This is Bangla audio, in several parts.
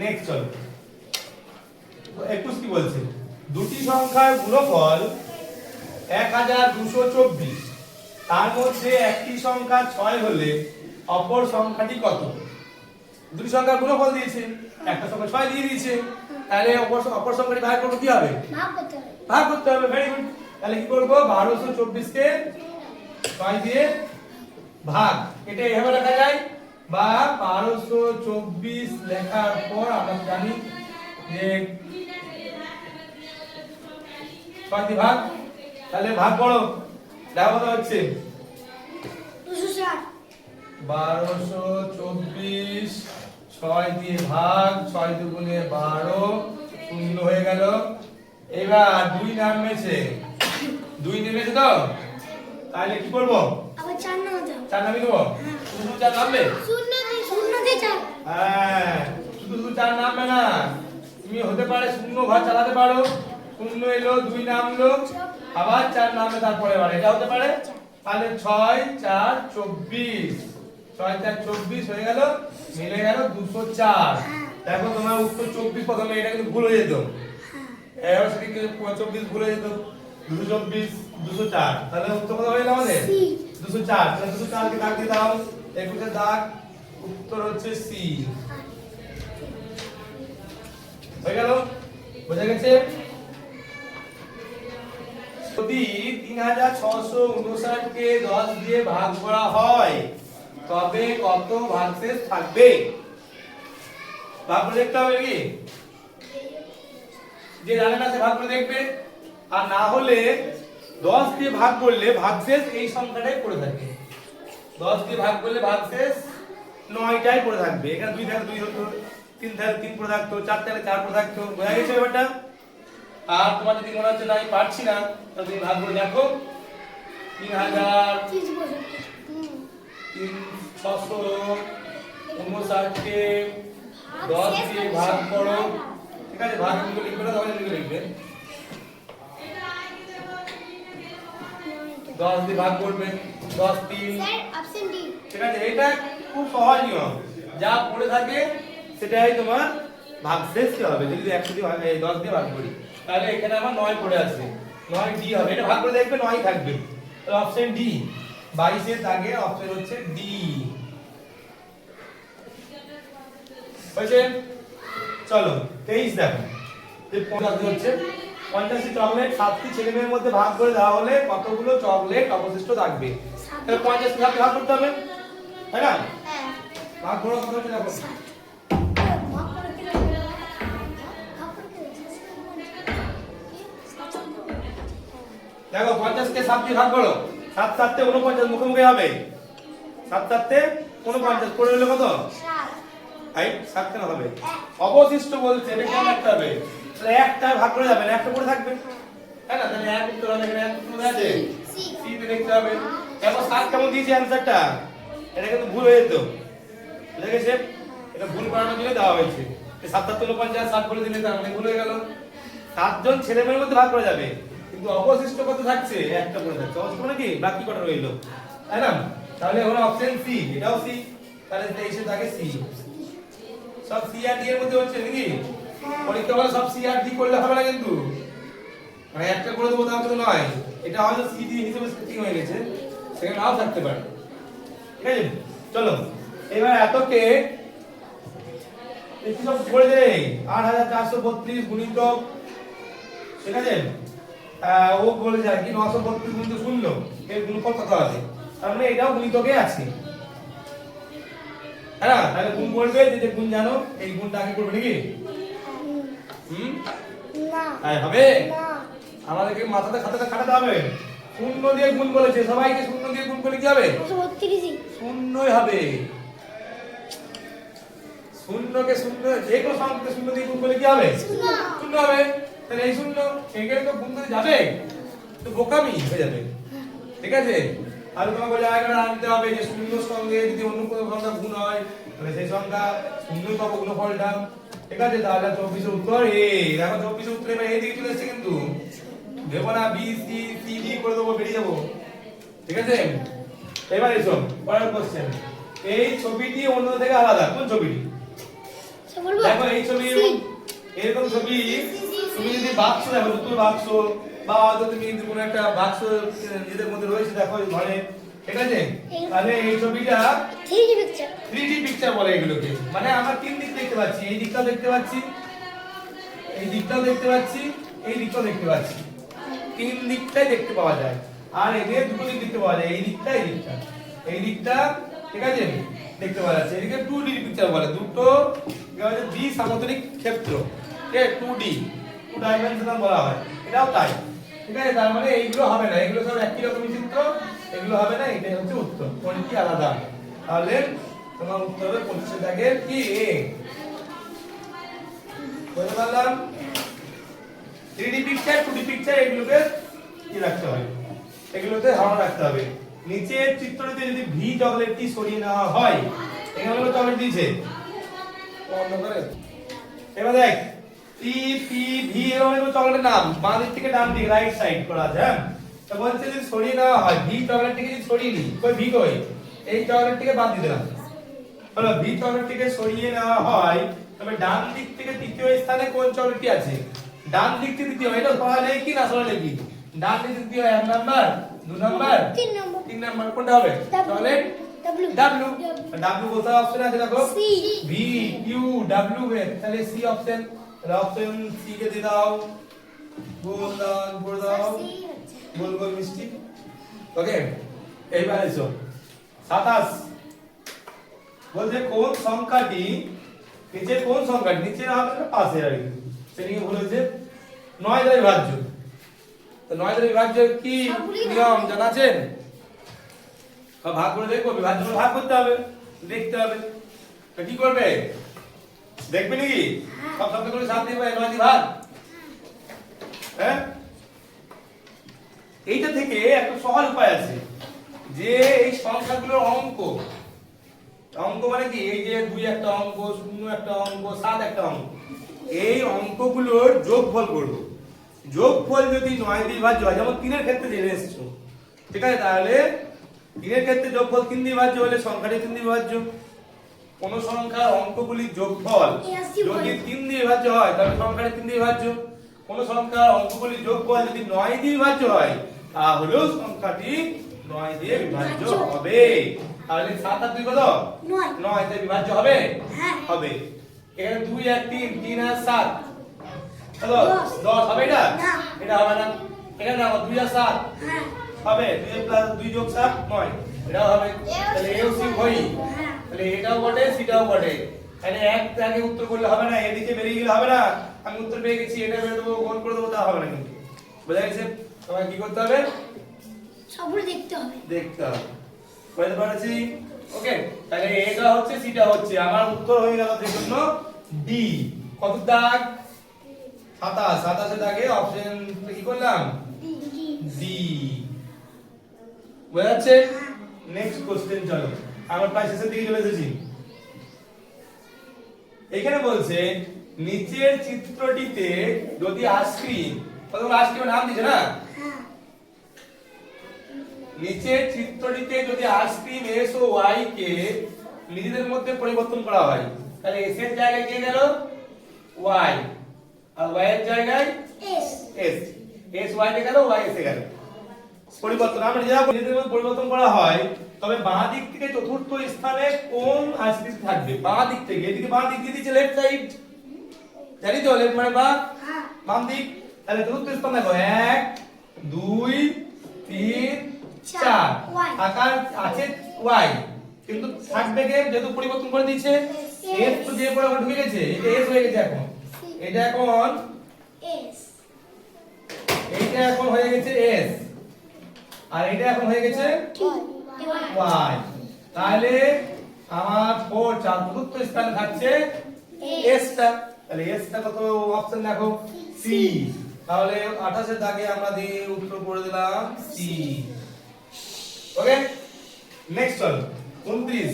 নেক্সট চলো 21 কি বলছে দুটি সংখ্যার গুণফল 1224 তার মধ্যে একটি সংখ্যা 6 হলে অপর সংখ্যাটি কত দুটি সংখ্যার গুণফল দিয়েছে একটা সংখ্যা 6 দিয়ে দিয়েছে তাহলে অপর সংখ্যাটি ভাগ করব কি হবে ভাগ করতে হবে ভেরি গুড তাহলে কি করব 1224 কে 6 দিয়ে ভাগ এটা এভাবে লেখা যায় বা 1224 লেখার পর আমরা জানি যে 6 দিয়ে ভাগ তাহলে ভাগ করো দেখো কত হচ্ছে 1224 6 দিয়ে ভাগ 6 দুগুণে 12 শূন্য হয়ে গেল এবার 2 নামেছে 2 নেমেছে তো তাহলে কি করব আবার 4 নামাতে হবে 4 নামিয়ে দেবো শুধু 4 নামবে শূন্য দিয়ে 4 হ্যাঁ শুধু 4 নামবে না তুমি হতে পারে শূন্য ঘর চালাতে পারো শূন্য এলো 2 নামলো আবার 4 নামবে তারপরে বারে এটা হতে পারে তাহলে 6 4 24 6 4 24 হয়ে গেল মিলে গেল 204 দেখো তোমার উত্তর 24 প্রথমে এটা কিন্তু ভুল হয়ে যেত এবার সেদিকে 24 ভুল হয়ে যেত 224 204 তাহলে উত্তর কত হয়ে গেল আমাদের 204 তাহলে 204 কে দাগ দিয়ে দাও 21 এর দাগ উত্তর হচ্ছে সি হয়ে গেল বোঝা গেছে যদি 3659 কে 10 দিয়ে ভাগ করা হয় তবে কত ভাগশেষ থাকবে ভাগ করে দেখতে হবে কি যে জানে না সে ভাগ করে দেখবে আর না হলে 10 দিয়ে ভাগ করলে ভাগশেষ এই সংখ্যাটাই পড়ে থাকে 10 দিয়ে ভাগ করলে ভাগশেষ 9টাই পড়ে থাকবে এখানে 2 থাকে 2 হতো 3 থাকে 3 পড়ে থাকতো 4 থাকে 4 পড়ে থাকতো বোঝা গেছে ব্যাপারটা আর তোমার যদি মনে হচ্ছে না আমি পারছি না তাহলে তুমি ভাগ করে দেখো 3659 কে 10 দিয়ে ভাগ করো ঠিক আছে ভাগ করে লিখবে না তাহলে লিখবে 10 দিয়ে ভাগ করবে 10 3 স্যার অপশন ডি ঠিক আছে এটা খুব সহজ নিয়ম যা পড়ে থাকে সেটাই তোমার ভাগশেষ কি হবে যদি 100 দিয়ে ভাগ 10 দিয়ে ভাগ করি তাহলে এখানে আমার 9 পড়ে আছে 9 ডি হবে এটা ভাগ করে দেখবে 9 থাকবে তাহলে অপশন ডি 22 এর দাগে অপশন হচ্ছে ডি হয়েছে চলো 23 দেখো এই 50 হচ্ছে 50টি চকলেট 7টি ছেলেমেয়ের মধ্যে ভাগ করে দেওয়া হলে কতগুলো চকলেট অবশিষ্ট থাকবে তাহলে 50 কে ভাগ করতে হবে তাই না হ্যাঁ ভাগ করো কত হচ্ছে দেখো দেখো 50 কে 7 দিয়ে ভাগ করো 7 7 তে 49 মুখে মুখে হবে 7 7 তে 49 পড়ে হলো কত 7 7 কেন হবে অবশিষ্ট বলছে এটা কেন রাখতে হবে তাহলে একটা ভাগ করে যাবে না একটা পড়ে থাকবে তাই না তাহলে এক উত্তর হবে এখানে এক উত্তর আছে সি তে লিখতে হবে দেখো 7 কেমন দিয়েছে অ্যানসারটা এটা কিন্তু ভুল হয়ে যেত দেখেছে এটা ভুল করানোর জন্য দেওয়া হয়েছে 7 7 49 7 বলে দিলে তার মানে ভুল হয়ে গেল 7 জন ছেলেমেয়ের মধ্যে ভাগ করা যাবে কিন্তু অবশিষ্ট কত থাকছে একটা পড়ে থাকছে অবশিষ্ট মানে কি বাকি কটা রইলো তাই না তাহলে হলো অপশন সি এটাও সি তাহলে 23 এর দাগে সি সব সি আর ডি এর মধ্যে হচ্ছে নাকি পরীক্ষা হলো সব সি আর ডি করলে হবে না কিন্তু মানে একটা করে দেবো তা তো নয় এটা হয়তো সি ডি হিসেবে সেটিং হয়ে গেছে সেখানে নাও থাকতে পারে ঠিক আছে চলো এবার এতকে এই সব করে দেই 8432 গুণিতক ঠিক আছে ও বলে যায় কি 932 গুণিতক 0 এর গুণফল কত আছে তার মানে এটাও গুণিতকে আছে হ্যাঁ তাহলে গুণ করবে যে গুণ জানো এই গুণটা আগে করবে নাকি না হবে না আমাদেরকে মাথাতে খাতাতে খাটাতে হবে শূন্য দিয়ে গুণ বলেছে সবাইকে শূন্য দিয়ে গুণ করলে কি হবে 32 শূন্যই হবে শূন্যকে শূন্য যে কোনো সংখ্যাকে শূন্য দিয়ে গুণ করলে কি হবে শূন্য হবে তাহলে এই শূন্য এখানে তো গুণ করে যাবে তো বোকামি হয়ে যাবে ঠিক আছে আর তোমাকে জায়গাটা আনতে হবে যে শূন্যর সঙ্গে যদি অন্য কোনো সংখ্যা গুণ হয় তাহলে সেই সংখ্যা শূন্য পাবো গুণফলটা ঠিক আছে তাহলে 24 এর উত্তর এ দেখো 24 এর উত্তর এবার এই দিকে চলে এসেছে কিন্তু দেব না বি সি সি ডি করে দেবো বেরিয়ে যাবো ঠিক আছে এবার এসো পরের কোশ্চেন এই ছবিটি অন্য থেকে আলাদা কোন ছবিটি সে বলবো দেখো এই ছবি এরকম ছবি তুমি যদি বাক্স দেখো, জুতোর বাক্স বা হয়তো তুমি যদি কোনো একটা বাক্স নিজেদের মধ্যে রয়েছে দেখো ঘরে, ঠিক আছে, তাহলে এই ছবিটা 3D পিকচার 3D পিকচার বলে এগুলোকে। মানে আমরা তিন দিক দেখতে পাচ্ছি, এই দিকটাও দেখতে পাচ্ছি, এই দিকটাও দেখতে পাচ্ছি, এই দিকটাও দেখতে পাচ্ছি, তিন দিকটাই দেখতে পাওয়া যায়। আর এদের দুটো দিক দেখতে পাওয়া যায়, এই দিকটা এই দিকটা, এই দিকটা, ঠিক আছে, দেখতে পাওয়া যাচ্ছে। এদিকে 2D পিকচার বলে, দুটো দ্বি-সামুদ্রিক ক্ষেত্র, ঠিক আছে, 2D, 2 ডাইমেনশনাল বলা হয়, এটাও তাই, ঠিক আছে। তার মানে এইগুলো হবে না, এগুলো সব একই রকমের চিত্র, এগুলো হবে না, এটাই হচ্ছে উত্তর, কোনটি আলাদা। তাহলে তোমার উত্তর হবে 25 দাগের কি এ। বুঝতে পারলাম? 3D পিকচার 2D পিকচার এগুলোকে কি রাখতে হবে, এগুলোতে ধারণা রাখতে হবে। নিচের চিত্রটিতে যদি ভি চকলেটটি সরিয়ে নেওয়া হয়, এখানে হলো চকলেট দিয়েছে বন্ধ করে, এবার দেখ টি পি ভি এর হলো চকলেটের নাম, বাঁ দিক থেকে ডান দিকে রাইট সাইড করা আছে, হ্যাঁ। তো বলছে যদি সরিয়ে নেওয়া হয়, ভি চকলেটটিকে যদি সরিয়ে নিই, কই ভি কই, এই চকলেটটিকে বাদ দিয়ে দিলাম, হলো ভি চকলেটটিকে সরিয়ে নেওয়া হয়, তবে ডান দিক থেকে তৃতীয় স্থানে কোন চকলেটটি আছে? ডান দিক থেকে তৃতীয়, এটা সরালে কি না সরালে কি? ডান দিক থেকে তৃতীয় 1 নাম্বার, 2 নাম্বার, 3 নাম্বার কোনটা হবে? চকলেট W W, W বলতে অপশন আছে দেখো, C V U W এর, তাহলে সি অপশন, তাহলে অপশন সি কে দিয়ে দাও, গোল দাও, গোল দাও, গোল গোল মিষ্টি। ওকে, এইবার এসো 27 বলছে কোন সংখ্যাটি নিচে, কোন সংখ্যাটি নিচে না হবে পাশে আর কি, সেটাকে বলেছে 9 দ্বারা বিভাজ্য। তো 9 দ্বারা বিভাজ্য কি নিয়ম জানা আছে? ভাগ করে দেখবো, বিভাজ্য করে ভাগ করতে হবে, দেখতে হবে। তো কি করবে, দেখবে নাকি সব শব্দ করে 7 দিয়ে 9 দিয়ে ভাগ, হ্যাঁ। এইটা থেকে একটা সহজ উপায় আছে, যে এই সংখ্যাগুলোর অঙ্ক, অঙ্ক মানে কি, এই যে 2 একটা অঙ্ক, 0 একটা অঙ্ক, 7 একটা অঙ্ক, এই অঙ্কগুলোর যোগফল করব। যোগফল যদি 9 দিয়ে বিভাজ্য হয়, যেমন 3 এর ক্ষেত্রে জেনে এসেছো, ঠিক আছে, তাহলে 3 এর ক্ষেত্রে যোগফল 3 দিয়ে বিভাজ্য হলে সংখ্যাটি 3 দিয়ে বিভাজ্য। কোন সংখ্যার অঙ্কগুলির যোগফল যদি 3 দিয়ে বিভাজ্য হয়, তাহলে সংখ্যাটি 3 দিয়ে বিভাজ্য। কোন সংখ্যার অঙ্কগুলির যোগফল যদি 9 দিয়ে বিভাজ্য হয়, তাহলেও সংখ্যাটি 9 দিয়ে বিভাজ্য হবে। তাহলে 7 আর 2 কত? 9 দিয়ে বিভাজ্য হবে, হ্যাঁ হবে। এখানে 2 1 3, 3 আর 7 কত? 10 হবে এটা? না, এটা হবে না। এখানে দেখো 2 আর 7 হ্যাঁ হবে, 2 প্লাস 2 যোগ 7 9, এটাও হবে। তাহলে এও সি হই, হ্যাঁ তাহলে এটাও বটে সেটাও বটে। তাহলে এক আগে উত্তর করলে হবে না, এদিকে বেরিয়ে গেলে হবে না, আমি উত্তর পেয়ে গেছি এটা বেরিয়ে দেবো, গোল করে দেবো, তা হবে না কিন্তু। বোঝা গেছে? তোমাকে কি করতে হবে? সবগুলো দেখতে হবে। দেখতে হবে। বুঝতে পারছি? ওকে, তাহলে এটা হচ্ছে সেটা হচ্ছে, আমার উত্তর হয়ে গেল সেজন্য ডি। কত দাগ? 27, 27 দাগে অপশন কি করলাম? ডি। বুঝা যাচ্ছে? নেক্সট কোশ্চেন চলো, আমরা প্রায় শেষের দিকে চলে এসেছি। এখানে বলছে নিচের চিত্রটিতে যদি আইসক্রিম, কতগুলো আইসক্রিমের নাম দিয়েছে না, হ্যাঁ নিচের চিত্রটিতে যদি আইসক্রিম এস ও ওয়াই কে নিজেদের মধ্যে পরিবর্তন করা হয়, তাহলে এস এর জায়গায় কে গেল? ওয়াই, আর ওয়াই এর জায়গায় এস এস, এস ওয়াই তে গেল, ওয়াই এসে গেল। পরিবর্তন আমরা নিজেরা নিজেদের মধ্যে পরিবর্তন করা হয়, তবে বাঁ দিক থেকে চতুর্থ স্থানে কোন আইসক্রিম থাকবে? বাঁ দিক থেকে, এদিকে বাঁ দিক দিয়ে দিচ্ছে লেফট সাইড, জানি তো লেফট মানে বাঁ, হ্যাঁ বাম দিক। তাহলে চতুর্থ স্থান দেখো 1 2 3 4, আকার আছে ওয়াই, কিন্তু থাকবে কে? যেহেতু পরিবর্তন করে দিয়েছে, এস তো যে পরে ঢুকে গেছে, এটা এস হয়ে গেছে এখন, এটা এখন এস এইটা এখন হয়ে গেছে এস, আর এটা এখন হয়ে গেছে ওয়াই। তাহলে আমার 4 চতুর্থ স্থানে থাকছে এস টা, তাহলে এস টা কত? অপশন দেখো সি। তাহলে 28 এর দাগে আমরা দিয়ে উত্তর করে দিলাম সি। ওকে, নেক্সট চল 29।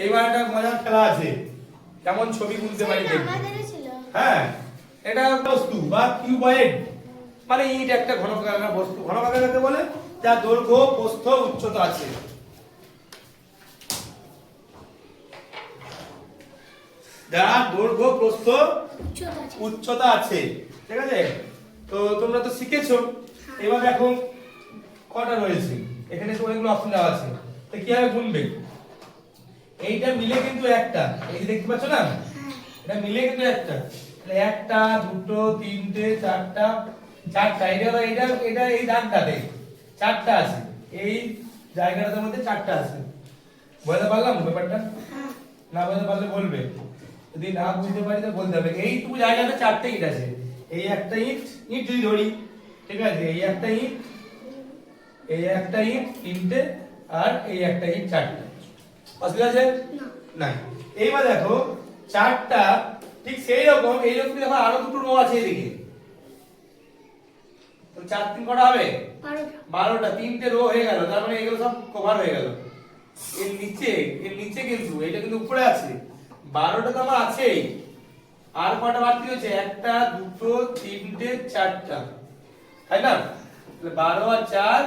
এইবার একটা মজার খেলা আছে, কেমন ছবি তুলতে পারি দেখি। আমাদেরও ছিল। হ্যাঁ, এটা বস্তু বা কিউবয়েড, মানে ইট একটা ঘনকাকার বস্তু। ঘনকাকার কাকে বলে? যার দৈর্ঘ্য, প্রস্থ, উচ্চতা আছে। যার দৈর্ঘ্য প্রস্থ উচ্চতা আছে। উচ্চতা আছে, ঠিক আছে? তো তোমরা তো শিখেছো। এবার দেখো কটা রয়েছে, এখানে তো অনেকগুলো অপশন দেওয়া আছে, তো কিভাবে গুনবে? এইটা মিলে কিন্তু একটা, এই যে দেখতে পাচ্ছ না, এটা মিলে কিন্তু একটা, তাহলে একটা, দুটো, তিনটে, চারটা, চারটা, এটা এই দাগটাতে চারটা আছে, এই জায়গাটার মধ্যে চারটা আছে। বুঝতে পারলাম ব্যাপারটা? না বুঝতে পারলে বলবে, যদি না বুঝতে পারি তো বলতে হবে। এইটুকু জায়গাতে চারটে ইট আছে, এই একটা ইট যদি ধরি, ঠিক আছে, এই একটা ইট, এই একটা ইট তিনটে, আর এই একটা ইট চারটে। অসুবিধা আছে? না। এইবার দেখো চারটা ঠিক সেই রকম, এইরকম দেখো আরো দুটো রো আছে এদিকে, তো 4 3 কটা হবে? 12টা। তিনটে রো হয়ে গেল, তার মানে এগুলো সব কভার হয়ে গেল। এর নিচে কিন্তু এটা কিন্তু উপরে আছে, 12টা তো আমার আছেই, আর কটা বাকি হয়েছে? একটা, দুটো, তিনটে, চারটা, তাই না? তাহলে 12 আর 4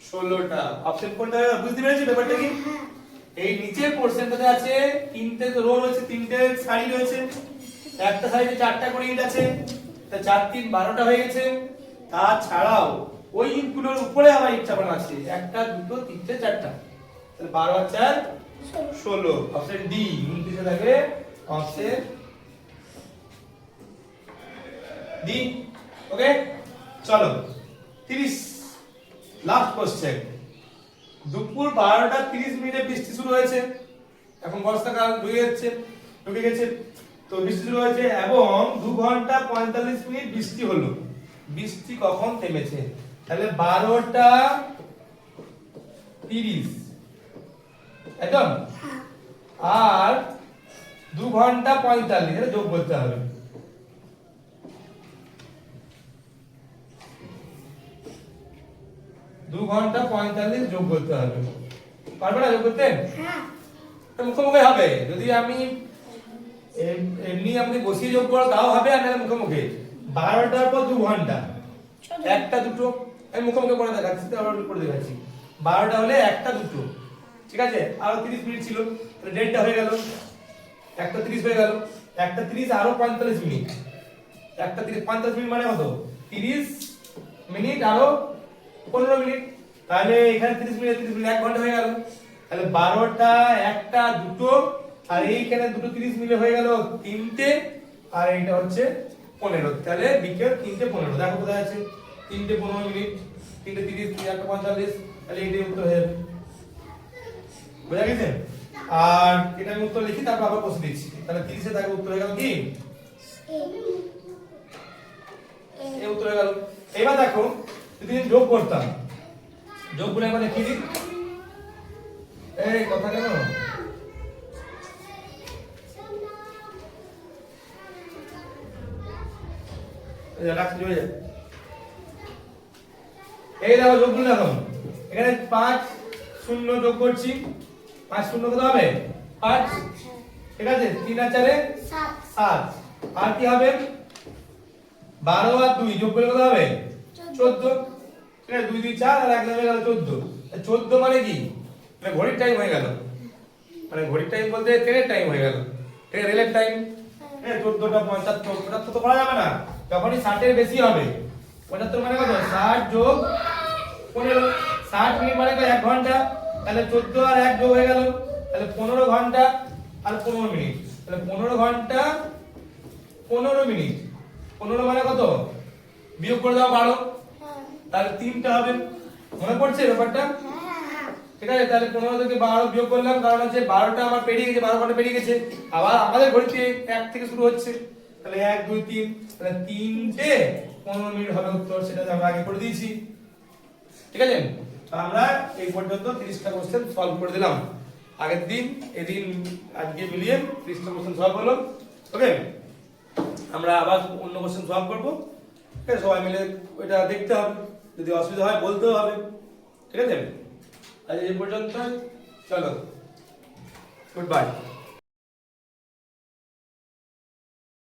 16টা। অপশন কোনটা হবে বুঝতে পেরেছি ব্যাপারটা কি? এই নিচের পোরশনটাতে আছে তিনটে রো রয়েছে, তিনটে সারি রয়েছে, একটা সারিতে চারটা করে ইট আছে, তা 4 3 12টা হয়ে গেছে। তাছাড়াও ওই ইটগুলোর উপরে আবার ইট চাপানো আছে, একটা, দুটো, তিনটে, চারটা, তাহলে 12 আর 4 16। অপশন ডি 29 এ থাকবে, অপশন ডি। ওকে, চলো 30 লাস্ট কোশ্চেন। দুপুর 12টা 30 মিনিটে বৃষ্টি শুরু হয়েছে, এখন বর্ষাকাল ঢুকে গেছে, তো বৃষ্টি শুরু হয়েছে এবং 2 ঘন্টা 45 মিনিট বৃষ্টি হলো। বৃষ্টি কখন থেমেছে? তাহলে 12টা 30 একদম, আর 2 ঘন্টা 45, এটা যোগ করতে হবে। দু ঘন্টা 45 যোগ করতে হবে, পারবে না যোগ করতে? মুখোমুখি হবে, যদি আমি এমনি আমাকে বসিয়ে যোগ করো তাও হবে, আর না মুখোমুখি। 12টার পর 2 ঘন্টা, একটা, দুটো, আমি মুখোমুখি করে দেখাচ্ছি, তো আবার করে দেখাচ্ছি। 12টা হলে একটা, দুটো, ঠিক আছে, আরো 30 মিনিট ছিল, তাহলে দেড়টা হয়ে গেল, একটা 30 হয়ে গেল, একটা 30 আরো 45 মিনিট, একটা 30 45 মিনিট মানে কত? 30 মিনিট আরো 15 মিনিট, তাহলে এখানে 30 মিনিট 1 ঘন্টা হয়ে গেল। তাহলে 12টা, একটা, দুটো, আর এইখানে দুটো 30 মিনিট হয়ে গেল তিনটে, আর এইটা হচ্ছে 15, তাহলে বিকেল 3:15। দেখো কোথায় আছে? 3:15 মিনিট, 3:30, 3:45, তাহলে এইটাই উত্তর হয়ে যাবে। বুঝা গেছে? আর এটা আমি উত্তর লিখি, তারপর আবার বসে দিচ্ছি, তাহলে 30 এ থাকে উত্তর হয়ে গেল কি? এই উত্তর হয়ে গেল। এবার দেখো যদি যোগ করতাম, যোগ করে একবার লিখে দিই, এই কথা কেন? এই দেখো যোগগুলো দেখো, এখানে 5 0 যোগ করছি, 5 0 কত হবে? 5, ঠিক আছে, 3 আর 4 7, আর কি হবে? 12 আর 2 যোগ করলে কত হবে? 14, ঠিক আছে, 2 2 4 আর 1 হয়ে গেল 14। 14 মানে কি? মানে ঘড়ির টাইম হয়ে গেল, মানে ঘড়ির টাইম বলতে ট্রেনের টাইম হয়ে গেল, ঠিক আছে, রেলের টাইম। 14টা 75, 75 তো করা যাবে না, তখনই 60 এর বেশি হবে। 75 মানে কত? 60 যোগ 15, 60 মিনিট মানে 1 ঘন্টা, তাহলে 14 আর 1 যোগ হয়ে গেল, তাহলে 15 ঘন্টা আর 15 মিনিট, তাহলে 15 ঘন্টা 15 মিনিট। 15 মানে কত? বিয়োগ করে দাও 12, তাহলে 3টা হবে। মনে পড়ছে ব্যাপারটা? ঠিক আছে, তাহলে 15 থেকে 12 বিয়োগ করলাম, কারণ হচ্ছে 12টা আমার পেরিয়ে গেছে, 12 ঘন্টা পেরিয়ে গেছে, আবার আমাদের ঘড়িতে 1 থেকে শুরু হচ্ছে, তাহলে 1 2 3, তাহলে 3:15 মিনিট হবে উত্তর, সেটা আমরা আগে করে দিয়েছি, ঠিক আছে। তো আমরা এই পর্যন্ত 30টা কোশ্চেন সলভ করে দিলাম আগের দিন, এদিন আজকে মিলিয়ে 30টা কোশ্চেন সলভ হলো। ওকে, আমরা আবার অন্য কোশ্চেন সলভ করব, ঠিক আছে, সবাই মিলে এটা দেখতে হবে, যদি অসুবিধা হয় বলতেও হবে, ঠিক আছে। আজ এই পর্যন্ত, চলো, গুড বাই।